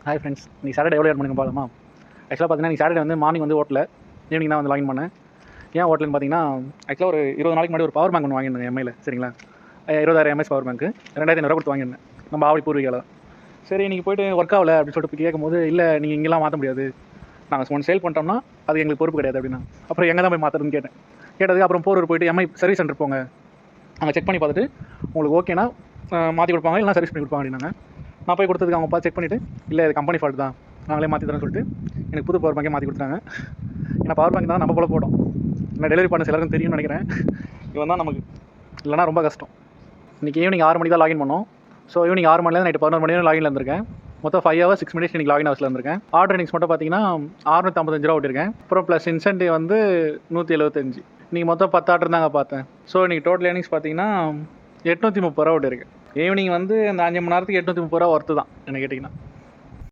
Hi friends, நீ Saturday எவ்வளோ earn பண்ணுங்க பார்க்கலாமா? ஆக்சுவலாக பார்த்தீங்கன்னா நீ சாட்டர்டே வந்து மார்னிங் வந்து ஓட்டில் ஈவினிங் தான் வந்து லாகின் பண்ணேன். ஏன் ஓட்டலன்னு பார்த்தீங்கன்னா, ஆக்சுவலாக ஒரு 20 நாளைக்கு முன்னாடி ஒரு பவர் பேங்க் ஒன்று வாங்கியிருந்தேன் எம்ஐயில். சரிங்களா, 20,000 எம்எஸ் பவர் பேங்க்கு 2,500 கொடுத்து வாங்கியிருந்தேன். நம்ம ஆவடி பூர்வீகாவில். சரி இன்றைக்கி போய்ட்டு ஒர்க் ஆகலை அப்படின்னு சொல்லிட்டு போய் கேட்கும்போது, இல்லை நீங்கள் இங்கெல்லாம் மாற்ற முடியாது, நாங்கள் ஒன்று சேல் பண்ணிட்டோம்னா அது எங்களுக்கு பொறுப்பு கிடையாது அப்படின்னா. அப்புறம் எங்கே தான் போய் மாற்றுறதுன்னு கேட்டதுக்கு அப்புறம் போரூர் போய்ட்டு எம்ஐ சர்வீஸ் சென்டர் போங்க, அங்கே செக் பண்ணி பார்த்துட்டு உங்களுக்கு ஓகேனா மாற்றி கொடுப்பாங்க, இல்லைனா சர்வீஸ் பண்ணி கொடுப்பாங்க அப்படின்னாங்க. நான் போய் கொடுத்ததுக்கு அவங்க பார்த்து செக் பண்ணிவிட்டு, இல்லை இது கம்பெனி ஃபால்ட் தான், நாங்களே மாற்றி தரேன்னு சொல்லிட்டு எனக்கு புது பவர் பேங்கே மாற்றி கொடுத்துட்டாங்க. ஏன்னா பவர் பேங்க் தான் நம்ம போல போட்டோம், இல்லை டெலிவரி பண்ண எல்லாருக்கும் தெரியும்னு நினைக்கிறேன். இவன் தான் நமக்கு, இல்லைனா ரொம்ப கஷ்டம். இன்றைக்கி ஈவினிங் 6 மணிக்கு தான் லாகின் பண்ணோம். ஸோ ஈவினிங் 6 மணிலேருந்து நைட்டு 11 மணி வரை லாகினில் இருந்திருக்கேன். மொத்தம் 5 hours 6 minutes இன்றைக்கி லாகின் ஹவர்ஸில் இருந்திருக்கேன். ஆர்டர் இன்றைக்கி மட்டும் பார்த்தீங்கன்னா 655 ரூபா ஓட்டிருக்கேன். அப்புறம் ப்ளஸ் இன்சென்டிவ் வந்து 175. இன்றைக்கி மொத்தம் 10 ஆர்டர் தாங்க பார்த்தேன். ஸோ இன்றைக்கி டோட்டல் ஏர்னிங்ஸ் பார்த்தீங்கன்னா 830 ரூபா ஓட்டிருக்கேன். ஈவினிங் வந்து அந்த 5 மணி நேரத்துக்கு 830 ரூபா ஒர்த்து தான் என்ன கேட்டிங்கன்னா.